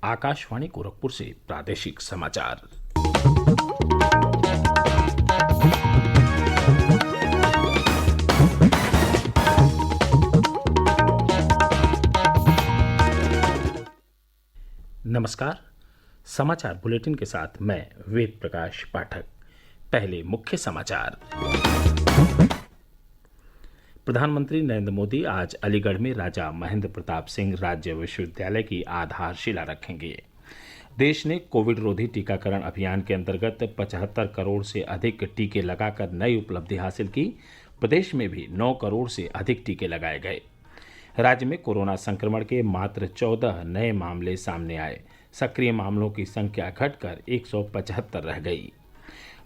आकाशवाणी गोरखपुर से प्रादेशिक समाचार। नमस्कार। समाचार बुलेटिन के साथ मैं वेद प्रकाश पाठक। पहले मुख्य समाचार। प्रधानमंत्री नरेंद्र मोदी आज अलीगढ़ में राजा महेंद्र प्रताप सिंह राज्य विश्वविद्यालय की आधारशिला रखेंगे। देश ने कोविड रोधी टीकाकरण अभियान के अंतर्गत 75 करोड़ से अधिक टीके लगाकर नई उपलब्धि हासिल की। प्रदेश में भी 9 करोड़ से अधिक टीके लगाए गए। राज्य में कोरोना संक्रमण के मात्र 14 नए मामले सामने आए। सक्रिय मामलों की संख्या घटकर 175 रह गई।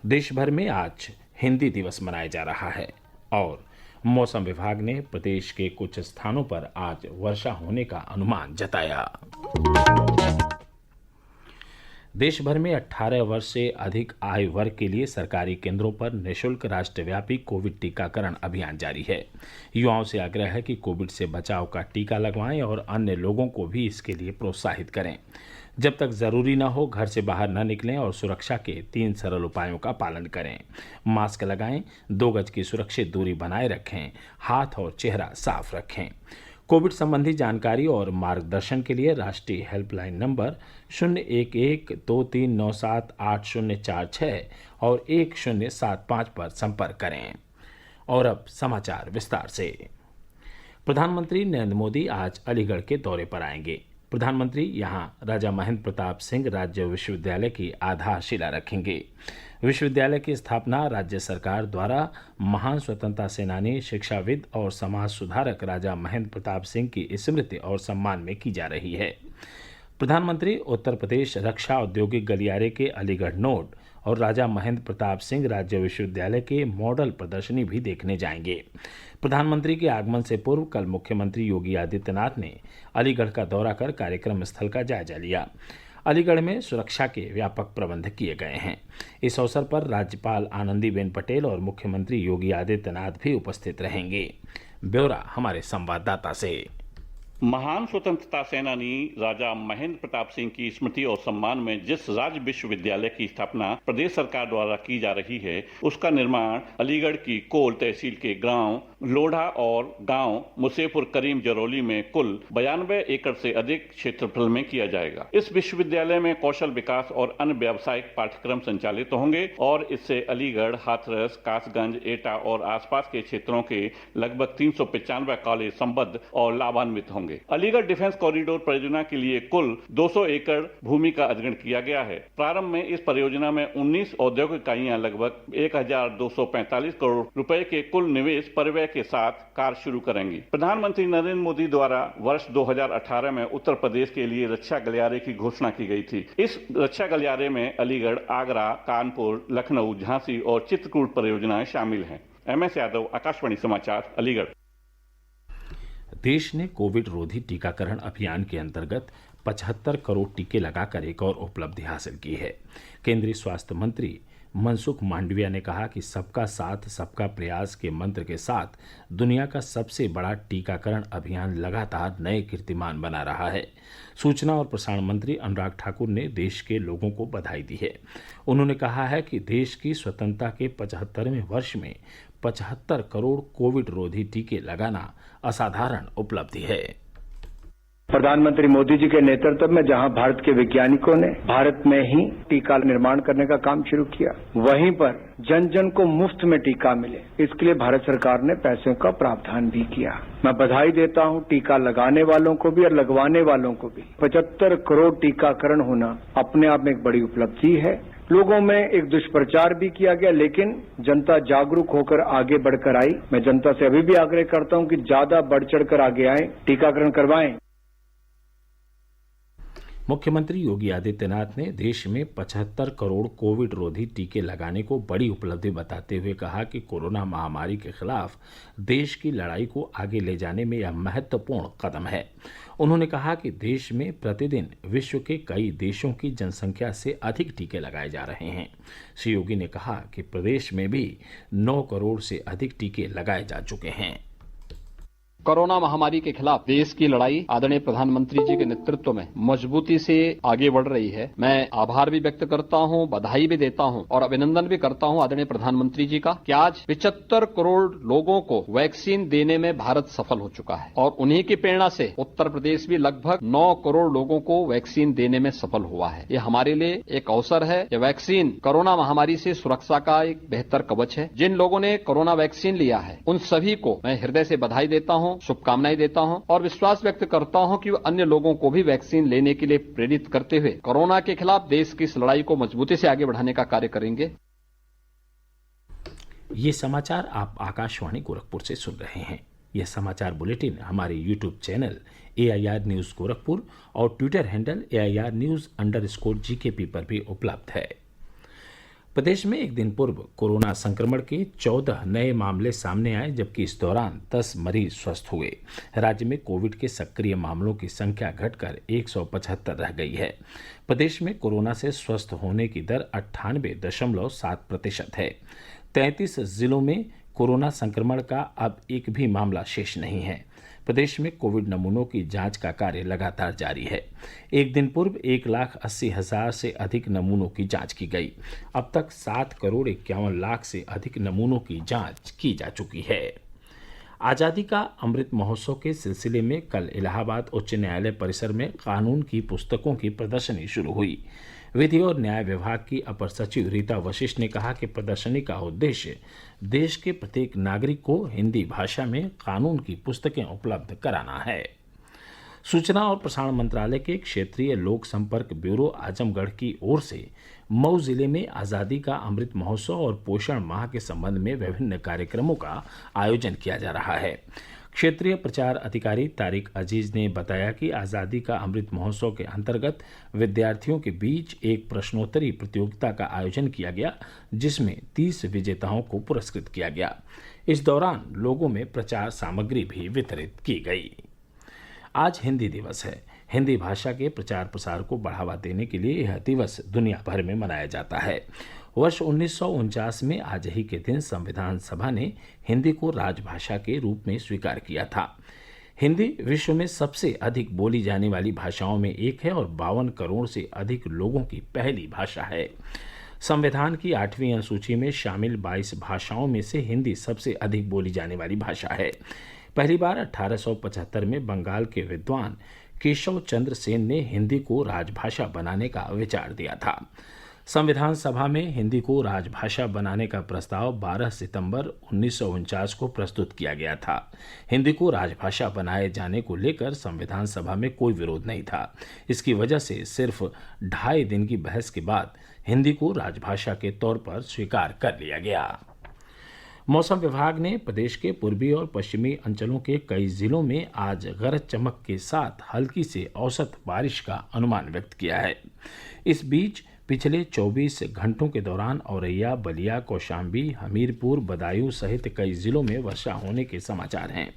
देश भर में आज हिंदी दिवस मनाया जा रहा है और मौसम विभाग ने प्रदेश के कुछ स्थानों पर आज वर्षा होने का अनुमान जताया। देश भर में 18 वर्ष से अधिक आयु वर्ग के लिए सरकारी केंद्रों पर निःशुल्क राष्ट्रव्यापी कोविड टीकाकरण अभियान जारी है। युवाओं से आग्रह है कि कोविड से बचाव का टीका लगवाएं और अन्य लोगों को भी इसके लिए प्रोत्साहित करें। जब तक जरूरी न हो घर से बाहर न निकलें और सुरक्षा के 3 सरल उपायों का पालन करें। मास्क लगाएं, 2 गज की सुरक्षित दूरी बनाए रखें, हाथ और चेहरा साफ रखें। कोविड संबंधी जानकारी और मार्गदर्शन के लिए राष्ट्रीय हेल्पलाइन नंबर 011-2397-8046 और 1075 पर संपर्क करें। और अब समाचार विस्तार से। प्रधानमंत्री नरेंद्र मोदी आज अलीगढ़ के दौरे पर आएंगे। प्रधानमंत्री यहां राजा महेंद्र प्रताप सिंह राज्य विश्वविद्यालय की आधारशिला रखेंगे। विश्वविद्यालय की स्थापना राज्य सरकार द्वारा महान स्वतंत्रता सेनानी, शिक्षाविद और समाज सुधारक राजा महेंद्र प्रताप सिंह की स्मृति और सम्मान में की जा रही है। प्रधानमंत्री उत्तर प्रदेश रक्षा औद्योगिक गलियारे के अलीगढ़ नोड और राजा महेंद्र प्रताप सिंह राज्य विश्वविद्यालय के मॉडल प्रदर्शनी भी देखने जाएंगे। प्रधानमंत्री के आगमन से पूर्व कल मुख्यमंत्री योगी आदित्यनाथ ने अलीगढ़ का दौरा कर कार्यक्रम स्थल का जायजा लिया। अलीगढ़ में सुरक्षा के व्यापक प्रबंध किए गए हैं। इस अवसर पर राज्यपाल आनंदीबेन पटेल और मुख्यमंत्री योगी आदित्यनाथ भी उपस्थित रहेंगे। ब्यौरा हमारे संवाददाता से। महान स्वतंत्रता सेनानी राजा महेंद्र प्रताप सिंह की स्मृति और सम्मान में जिस राज्य विश्वविद्यालय की स्थापना प्रदेश सरकार द्वारा की जा रही है, उसका निर्माण अलीगढ़ की कोल तहसील के गांव लोढ़ा और गांव मुसेपुर करीम जरौली में कुल 92 एकड़ से अधिक क्षेत्रफल में किया जाएगा। इस विश्वविद्यालय में कौशल विकास और अन्य व्यावसायिक पाठ्यक्रम संचालित होंगे और इससे अलीगढ़, हाथरस, कासगंज, एटा और आसपास के क्षेत्रों के लगभग 395 कॉलेज संबद्ध और लाभान्वित होंगे। अलीगढ़ डिफेंस कॉरिडोर परियोजना के लिए कुल 200 एकड़ भूमि का अधिग्रहण किया गया है। प्रारंभ में इस परियोजना में 19 औद्योगिक इकाइयां लगभग 1245 करोड़ रुपए के कुल निवेश परिव्यय के साथ कार्य शुरू करेंगी। प्रधानमंत्री नरेंद्र मोदी द्वारा वर्ष 2018 में उत्तर प्रदेश के लिए रक्षा गलियारे की घोषणा की गई थी। इस रक्षा गलियारे में अलीगढ़, आगरा, कानपुर, लखनऊ, झांसी और चित्रकूट परियोजनाएं शामिल हैं। MS यादव, आकाशवाणी समाचार, अलीगढ़। देश ने कोविड रोधी टीकाकरण अभियान के अंतर्गत 75 करोड़ टीके लगाकर एक और उपलब्धि हासिल की है। केंद्रीय स्वास्थ्य मंत्री मनसुख मांडविया ने कहा कि सबका साथ सबका प्रयास के मंत्र के साथ दुनिया का सबसे बड़ा टीकाकरण अभियान लगातार नए कीर्तिमान बना रहा है। सूचना और प्रसारण मंत्री अनुराग ठाकुर ने देश के लोगों को बधाई दी है। उन्होंने कहा है कि देश की स्वतंत्रता के 75वें वर्ष में 75 करोड़ कोविड रोधी टीके लगाना असाधारण उपलब्धि है। प्रधानमंत्री मोदी जी के नेतृत्व में जहां भारत के वैज्ञानिकों ने भारत में ही टीका निर्माण करने का काम शुरू किया, वहीं पर जन जन को मुफ्त में टीका मिले, इसके लिए भारत सरकार ने पैसों का प्रावधान भी किया। मैं बधाई देता हूं टीका लगाने वालों को भी और लगवाने वालों को भी। 75 करोड़ टीकाकरण होना अपने आप में एक बड़ी उपलब्धि है। लोगों में एक दुष्प्रचार भी किया गया, लेकिन जनता जागरूक होकर आगे बढ़कर आई। मैं जनता से अभी भी आग्रह करता हूं कि ज्यादा बढ़ चढ़कर आगे आए, टीकाकरण करवाएं। मुख्यमंत्री योगी आदित्यनाथ ने देश में 75 करोड़ कोविड रोधी टीके लगाने को बड़ी उपलब्धि बताते हुए कहा कि कोरोना महामारी के खिलाफ देश की लड़ाई को आगे ले जाने में यह महत्वपूर्ण कदम है। उन्होंने कहा कि देश में प्रतिदिन विश्व के कई देशों की जनसंख्या से अधिक टीके लगाए जा रहे हैं। श्री योगी ने कहा कि प्रदेश में भी 9 करोड़ से अधिक टीके लगाए जा चुके हैं। कोरोना महामारी के खिलाफ देश की लड़ाई आदरणीय प्रधानमंत्री जी के नेतृत्व में मजबूती से आगे बढ़ रही है। मैं आभार भी व्यक्त करता हूं, बधाई भी देता हूं और अभिनंदन भी करता हूं आदरणीय प्रधानमंत्री जी का कि आज 75 करोड़ लोगों को वैक्सीन देने में भारत सफल हो चुका है और उन्हीं की प्रेरणा से उत्तर प्रदेश भी लगभग 9 करोड़ लोगों को वैक्सीन देने में सफल हुआ है। ये हमारे लिए एक अवसर है। ये वैक्सीन कोरोना महामारी से सुरक्षा का एक बेहतर कवच है। जिन लोगों ने कोरोना वैक्सीन लिया है उन सभी को मैं हृदय से बधाई देता हूं, शुभकामनाएं देता हूं और विश्वास व्यक्त करता हूं कि अन्य लोगों को भी वैक्सीन लेने के लिए प्रेरित करते हुए कोरोना के खिलाफ देश की इस लड़ाई को मजबूती से आगे बढ़ाने का कार्य करेंगे। ये समाचार आप आकाशवाणी गोरखपुर से सुन रहे हैं। यह समाचार बुलेटिन हमारे YouTube channel AIR news Gorakhpur और ट्विटर हैंडल AIR News_GKP पर भी उपलब्ध है। प्रदेश में एक दिन पूर्व कोरोना संक्रमण के 14 नए मामले सामने आए, जबकि इस दौरान 10 मरीज स्वस्थ हुए। राज्य में कोविड के सक्रिय मामलों की संख्या घटकर 175 रह गई है। प्रदेश में कोरोना से स्वस्थ होने की दर 98.7% है। 33 जिलों में कोरोना संक्रमण का अब एक भी मामला शेष नहीं है। प्रदेश में कोविड नमूनों की जांच का कार्य लगातार जारी है। एक दिन पूर्व 1,80,000 से अधिक नमूनों की जांच की गई। अब तक 7,51,00,000 से अधिक नमूनों की जांच की जा चुकी है। आज़ादी का अमृत महोत्सव के सिलसिले में कल इलाहाबाद उच्च न्यायालय परिसर में कानून की पुस्तकों की प्रदर्शनी शुरू हुई। विधि और न्याय विभाग की अपर सचिव रीता वशिष्ठ ने कहा कि प्रदर्शनी का उद्देश्य देश के प्रत्येक नागरिक को हिंदी भाषा में कानून की पुस्तकें उपलब्ध कराना है। सूचना और प्रसारण मंत्रालय के क्षेत्रीय लोक संपर्क ब्यूरो आजमगढ़ की ओर से मऊ जिले में आज़ादी का अमृत महोत्सव और पोषण माह के संबंध में विभिन्न कार्यक्रमों का आयोजन किया जा रहा है। क्षेत्रीय प्रचार अधिकारी तारिक अजीज ने बताया कि आज़ादी का अमृत महोत्सव के अंतर्गत विद्यार्थियों के बीच एक प्रश्नोत्तरी प्रतियोगिता का आयोजन किया गया, जिसमें 30 विजेताओं को पुरस्कृत किया गया। इस दौरान लोगों में प्रचार सामग्री भी वितरित की गई। आज हिंदी दिवस है। हिंदी भाषा के प्रचार प्रसार को बढ़ावा देने के लिए यह दिवस दुनिया भर में मनाया जाता है। वर्ष 1949 में आज ही के दिन संविधान सभा ने हिंदी को राजभाषा के रूप में स्वीकार किया था। हिंदी विश्व में सबसे अधिक बोली जाने वाली भाषाओं में एक है और 52 करोड़ से अधिक लोगों की पहली भाषा है। संविधान की 8वीं अनुसूची में शामिल 22 भाषाओं में से हिंदी सबसे अधिक बोली जाने वाली भाषा है। पहली बार 1875 में बंगाल के विद्वान केशव चंद्र सेन ने हिंदी को राजभाषा बनाने का विचार दिया था। संविधान सभा में हिंदी को राजभाषा बनाने का प्रस्ताव 12 सितंबर 1949 को प्रस्तुत किया गया था। हिंदी को राजभाषा बनाए जाने को लेकर संविधान सभा में कोई विरोध नहीं था। इसकी वजह से सिर्फ 2.5 दिन की बहस के बाद हिंदी को राजभाषा के तौर पर स्वीकार कर लिया गया। मौसम विभाग ने प्रदेश के पूर्वी और पश्चिमी अंचलों के कई जिलों में आज गरज चमक के साथ हल्की से औसत बारिश का अनुमान व्यक्त किया है। इस बीच पिछले 24 घंटों के दौरान औरैया, बलिया, कौशाम्बी, हमीरपुर, बदायूं सहित कई जिलों में वर्षा होने के समाचार हैं।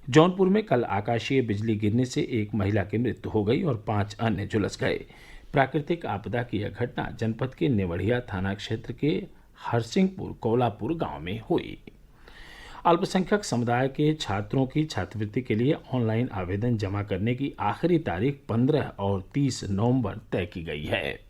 जौनपुर में कल आकाशीय बिजली गिरने से एक महिला की मृत्यु हो गई और 5 अन्य झुलस गए। प्राकृतिक आपदा की यह घटना जनपद के नेवढ़िया थाना क्षेत्र के हरसिंहपुर कोलापुर गांव में हुई। अल्पसंख्यक समुदाय के छात्रों की छात्रवृत्ति के लिए ऑनलाइन आवेदन जमा करने की आखिरी तारीख 15 और 30 नवंबर तय की गई है।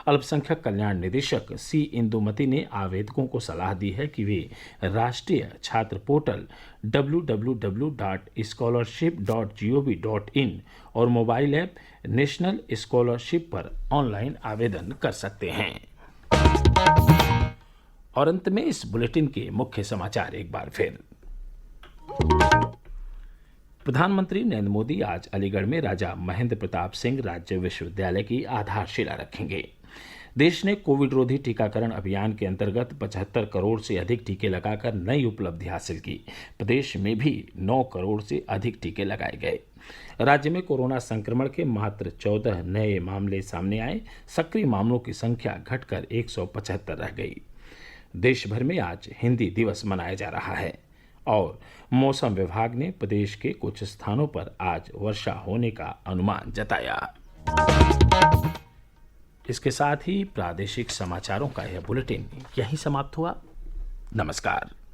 अल्पसंख्यक कल्याण निदेशक C इंदुमती ने आवेदकों को सलाह दी है कि वे राष्ट्रीय छात्र पोर्टल www.scholarship.gov.in और मोबाइल ऐप नेशनल स्कॉलरशिप पर ऑनलाइन आवेदन कर सकते हैं। और अंत में इस बुलेटिन के मुख्य समाचार एक बार फिर। प्रधानमंत्री नरेंद्र मोदी आज अलीगढ़ में राजा महेंद्र प्रताप सिंह राज्य विश्वविद्यालय की आधारशिला रखेंगे। देश ने कोविड रोधी टीकाकरण अभियान के अंतर्गत 75 करोड़ से अधिक टीके लगाकर नई उपलब्धि हासिल की। प्रदेश में भी 9 करोड़ से अधिक टीके लगाए गए। राज्य में कोरोना संक्रमण के मात्र 14 नए मामले सामने आए। सक्रिय मामलों की संख्या घटकर 175 रह गई। देश भर में आज हिंदी दिवस मनाया जा रहा है और मौसम विभाग ने प्रदेश के कुछ स्थानों पर आज वर्षा होने का अनुमान जताया। इसके साथ ही प्रादेशिक समाचारों का यह बुलेटिन यहीं समाप्त हुआ। नमस्कार।